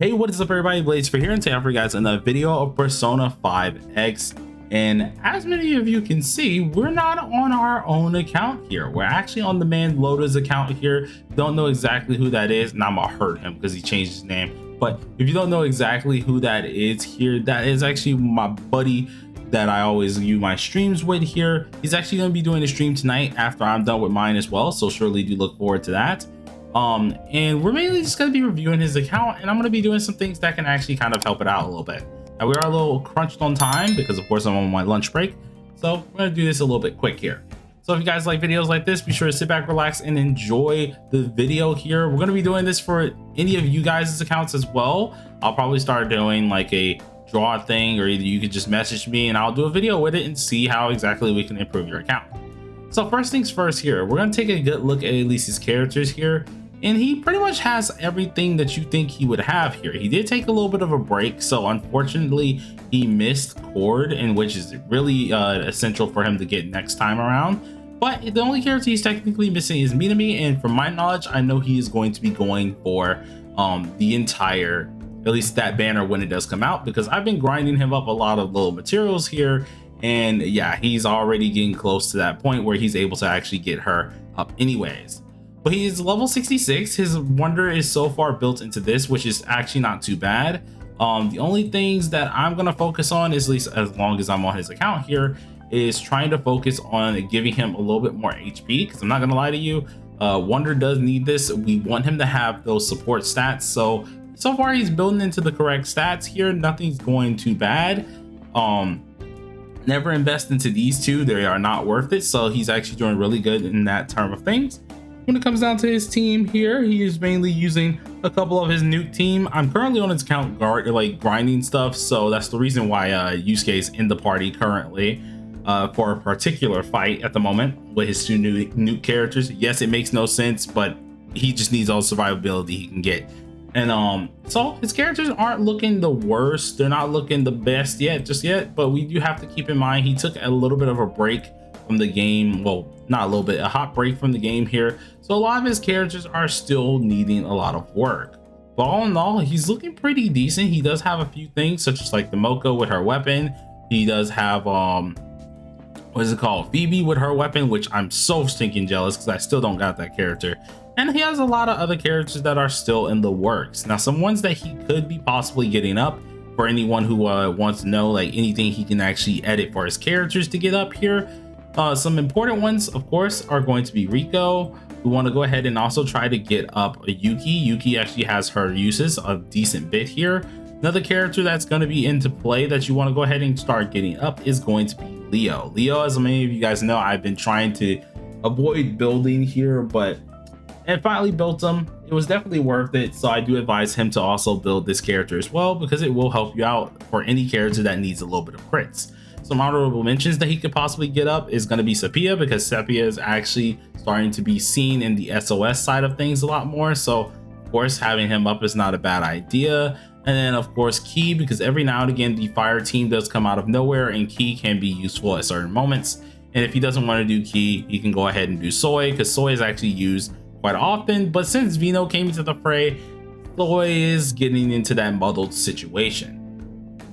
Hey, what is up everybody, Blaze for here, and today I have for you guys another video of Persona 5 X. And as many of you can see, we're not on our own account here. We're actually on the man Loda's account here. Don't know exactly who that is, and I'm gonna hurt him because he changed his name. But if you don't know exactly who that is here, that is actually my buddy that I always view my streams with here. He's actually going to be doing a stream tonight after I'm done with mine as well, so surely do look forward to that. And we're mainly just going to be reviewing his account, and I'm going to be doing some things that can actually kind of help it out a little bit. Now, we are a little crunched on time because of course I'm on my lunch break, so we're going to do this a little bit quick here. So if you guys like videos like this, be sure to sit back, relax, and enjoy the video here. We're going to be doing this for any of you guys' accounts as well. I'll probably start doing like a draw thing, or either you could just message me and I'll do a video with it and see how exactly we can improve your account. So first things first here, we're going to take a good look at Elise's characters here, and he pretty much has everything that you think he would have here. He did take a little bit of a break, so unfortunately he missed Cord, and which is really essential for him to get next time around. But the only character he's technically missing is Minami, and from my knowledge I know he is going to be going for the entire, at least that banner when it does come out, because I've been grinding him up a lot of little materials here, and yeah, he's already getting close to that point where he's able to actually get her up anyways. But he's level 66. His wonder is so far built into this, which is actually not too bad. The only things that I'm gonna focus on, is at least as long as I'm on his account here, is trying to focus on giving him a little bit more HP, because I'm not gonna lie to you, Wonder does need this. We want him to have those support stats, so far he's building into the correct stats here. Nothing's going too bad. Never invest into these two, they are not worth it, so he's actually doing really good in that term of things. When it comes down to his team here, he is mainly using a couple of his nuke team. I'm currently on his account grinding stuff, so that's the reason why Yusuke is in the party currently for a particular fight at the moment with his two new nuke characters. Yes, it makes no sense, but he just needs all the survivability he can get. And so his characters aren't looking the worst, they're not looking the best just yet, but we do have to keep in mind he took a little bit of a break from the game. Well, not a little bit, a hot break from the game here, so a lot of his characters are still needing a lot of work. But all in all, he's looking pretty decent. He does have a few things, such as like the Moko with her weapon. He does have what is it called, Phoebe with her weapon, which I'm so stinking jealous because I still don't got that character. And he has a lot of other characters that are still in the works. Now, some ones that he could be possibly getting up, for anyone who wants to know like anything he can actually edit for his characters to get up here. Some important ones, of course, are going to be Rico. We want to go ahead and also try to get up a Yuki. Yuki actually has her uses a decent bit here. Another character that's going to be into play that you want to go ahead and start getting up is going to be Leo. Leo, as many of you guys know, I've been trying to avoid building here, but and finally built him. It was definitely worth it, so I do advise him to also build this character as well, because it will help you out for any character that needs a little bit of crits. Some honorable mentions that he could possibly get up is going to be Sepia, because Sepia is actually starting to be seen in the SOS side of things a lot more, so of course having him up is not a bad idea. And then of course Key, because every now and again the fire team does come out of nowhere and Key can be useful at certain moments. And if he doesn't want to do Key, he can go ahead and do Soy, because Soy is actually used quite often, but since Vino came into the fray, Soy is getting into that muddled situation.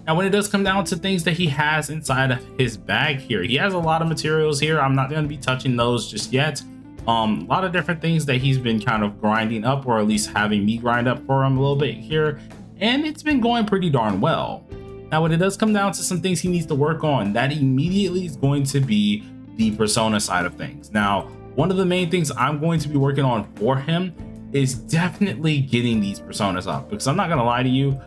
Now, when it does come down to things that he has inside of his bag here, he has a lot of materials here. I'm not going to be touching those just yet. A lot of different things that he's been kind of grinding up, or at least having me grind up for him a little bit here, and it's been going pretty darn well. Now, when it does come down to some things he needs to work on, that immediately is going to be the persona side of things. Now, one of the main things I'm going to be working on for him is definitely getting these personas up, because I'm not gonna lie to you,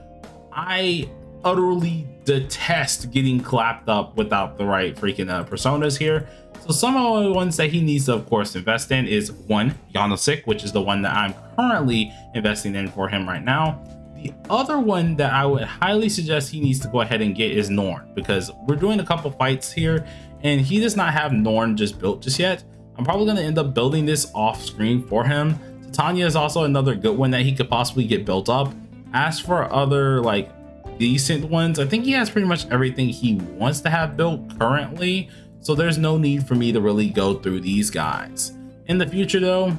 I utterly detest getting clapped up without the right freaking personas here. So some of the ones that he needs to of course invest in is one, Yanosik, which is the one that I'm currently investing in for him right now. The other one that I would highly suggest he needs to go ahead and get is Norn, because we're doing a couple fights here and he does not have Norn just built just yet. I'm probably going to end up building this off screen for him. Titania is also another good one that he could possibly get built up. As for other like decent ones, I think he has pretty much everything he wants to have built currently, so there's no need for me to really go through these guys. In the future though,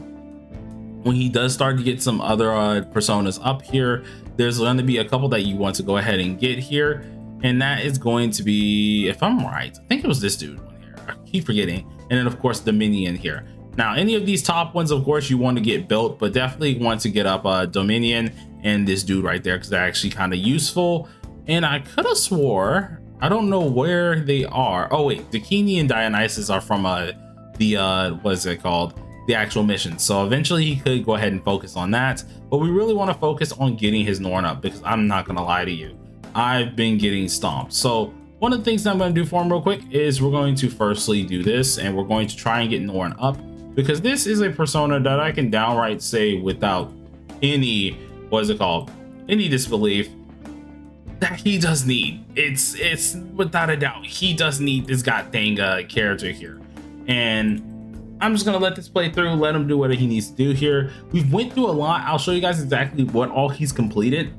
when he does start to get some other personas up here, there's going to be a couple that you want to go ahead and get here, and that is going to be, if I'm right, I think it was this dude one here, I keep forgetting, and then of course Dominion here. Now any of these top ones of course you want to get built, but definitely want to get up Dominion and this dude right there because they're actually kind of useful. And I could have swore, I don't know where they are. Oh wait, Dakini and Dionysus are from the what is it called, the actual mission. So eventually he could go ahead and focus on that, but we really want to focus on getting his Norn up, because I'm not gonna lie to you, I've been getting stomped. So one of the things that I'm going to do for him real quick is we're going to firstly do this, and we're going to try and get Norn up, because this is a persona that I can downright say without any, what is it called, any disbelief, that he does need. It's without a doubt, he does need this goddamn character here. And I'm just gonna let this play through, let him do what he needs to do here. We've went through a lot. I'll show you guys exactly what all he's completed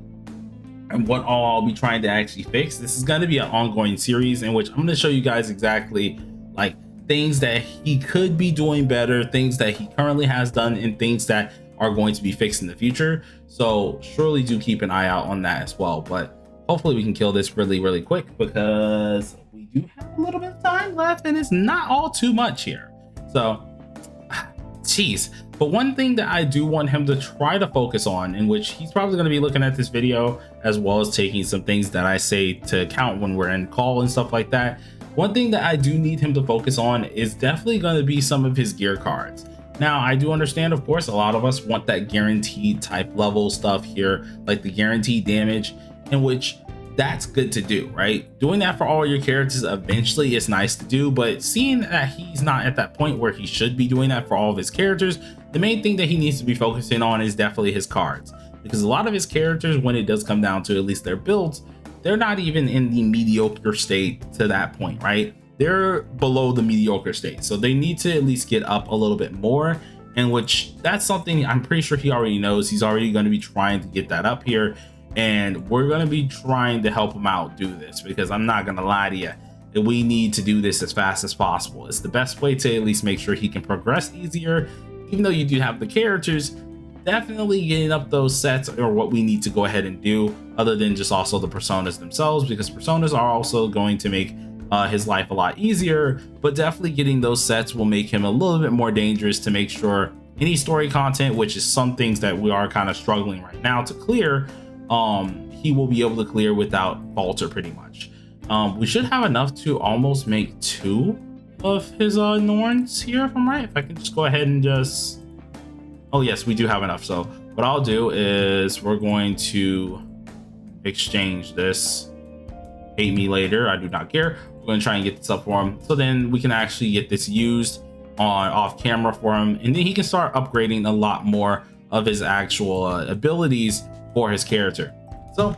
and what all I'll be trying to actually fix. This is going to be an ongoing series in which I'm going to show you guys exactly like things that he could be doing better, things that he currently has done, and things that are going to be fixed in the future. So surely do keep an eye out on that as well. But hopefully we can kill this really quick, because we do have a little bit of time left and it's not all too much here. So jeez. But one thing that I do want him to try to focus on, in which he's probably going to be looking at this video as well as taking some things that I say to account when we're in call and stuff like that. One thing that I do need him to focus on is definitely going to be some of his gear cards. Now I do understand, of course, a lot of us want that guaranteed type level stuff here, like the guaranteed damage, in which that's good to do, right? Doing that for all your characters eventually is nice to do, but seeing that he's not at that point where he should be doing that for all of his characters, the main thing that he needs to be focusing on is definitely his cards, because a lot of his characters, when it does come down to at least their builds, they're not even in the mediocre state to that point, right? They're below the mediocre state, so they need to at least get up a little bit more, in which that's something I'm pretty sure he already knows. He's already going to be trying to get that up here, and we're going to be trying to help him out do this, because I'm not going to lie to you, we need to do this as fast as possible. It's the best way to at least make sure he can progress easier. Even though you do have the characters, definitely getting up those sets are what we need to go ahead and do, other than just also the personas themselves, because personas are also going to make his life a lot easier, but definitely getting those sets will make him a little bit more dangerous to make sure any story content, which is some things that we are kind of struggling right now to clear, he will be able to clear without falter pretty much. We should have enough to almost make 2 of his Norns here, if I'm right. If I can just go ahead and just, oh yes, we do have enough. So what I'll do is we're going to exchange this. Hate me later, I do not care. We're going to try and get this up for him, so then we can actually get this used on off camera for him, and then he can start upgrading a lot more of his actual abilities for his character. So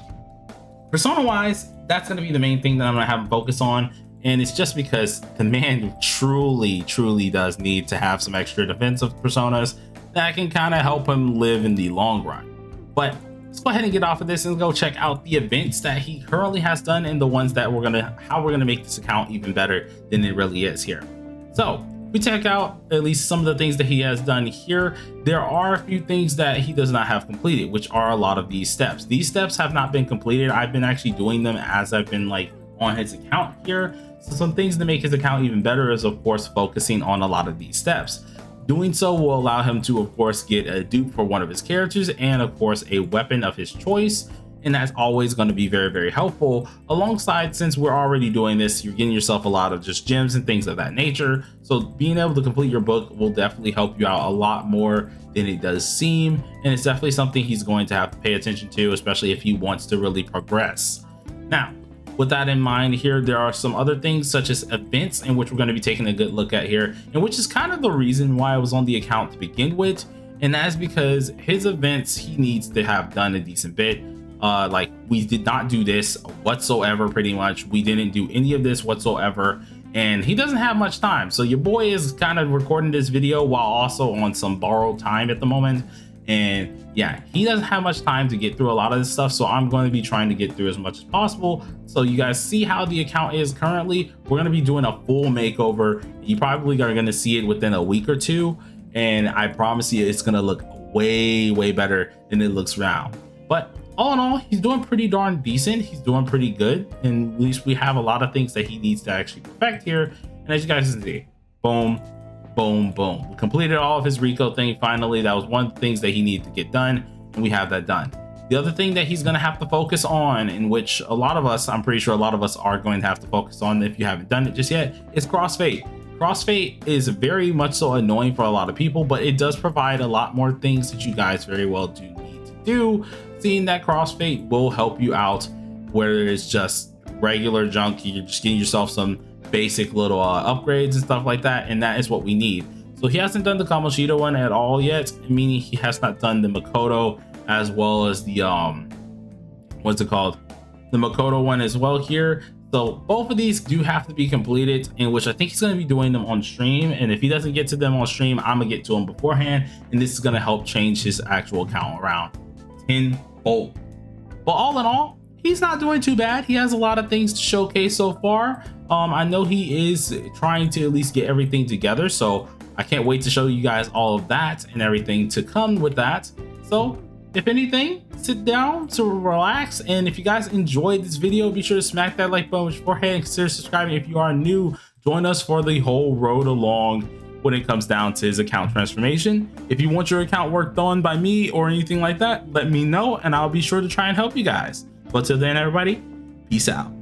persona wise, that's going to be the main thing that I'm going to have him focus on. And it's just because the man truly does need to have some extra defensive personas that can kind of help him live in the long run. But let's go ahead and get off of this and go check out the events that he currently has done, and the ones that how we're gonna make this account even better than it really is here. So we check out at least some of the things that he has done here. There are a few things that he does not have completed, which are a lot of these steps. These steps have not been completed. I've been actually doing them as I've been like on his account here. So some things to make his account even better is of course focusing on a lot of these steps. Doing so will allow him to of course get a dupe for one of his characters, and of course a weapon of his choice, and that's always going to be very helpful. Alongside, since we're already doing this, you're getting yourself a lot of just gems and things of that nature, so being able to complete your book will definitely help you out a lot more than it does seem, and it's definitely something he's going to have to pay attention to, especially if he wants to really progress. Now with that in mind here, there are some other things such as events, in which we're going to be taking a good look at here, and which is kind of the reason why I was on the account to begin with, and that's because his events he needs to have done a decent bit. Like we did not do this whatsoever, pretty much. We didn't do any of this whatsoever, and he doesn't have much time. So your boy is kind of recording this video while also on some borrowed time at the moment, and yeah, he doesn't have much time to get through a lot of this stuff, so I'm going to be trying to get through as much as possible. So you guys see how the account is currently. We're going to be doing a full makeover. You probably are going to see it within a week or two, and I promise you it's going to look way better than it looks now. But all in all, he's doing pretty darn decent. He's doing pretty good, and at least we have a lot of things that he needs to actually perfect here. And as you guys can see, boom, boom, boom, we completed all of his Rico thing finally. That was one of the things that he needed to get done, and we have that done. The other thing that he's going to have to focus on, in which a lot of us, I'm pretty sure a lot of us are going to have to focus on if you haven't done it just yet, is crossfade. Crossfade is very much so annoying for a lot of people, but it does provide a lot more things that you guys very well do need to do. Seeing that crossfade will help you out where it's just regular junk, you're just getting yourself some basic little upgrades and stuff like that, and that is what we need. So he hasn't done the Kamoshida one at all yet, meaning he has not done the Makoto as well as the what's it called, the Makoto one as well here. So both of these do have to be completed, in which I think he's going to be doing them on stream, and if he doesn't get to them on stream, I'm gonna get to them beforehand, and this is going to help change his actual account around tenfold. But all in all, he's not doing too bad. He has a lot of things to showcase so far. I know he is trying to at least get everything together, so I can't wait to show you guys all of that and everything to come with that. So if anything, sit down to relax, and if you guys enjoyed this video, be sure to smack that like button beforehand and consider subscribing. If you are new, join us for the whole road along when it comes down to his account transformation. If you want your account worked on by me or anything like that, let me know and I'll be sure to try and help you guys. But till then, everybody, peace out.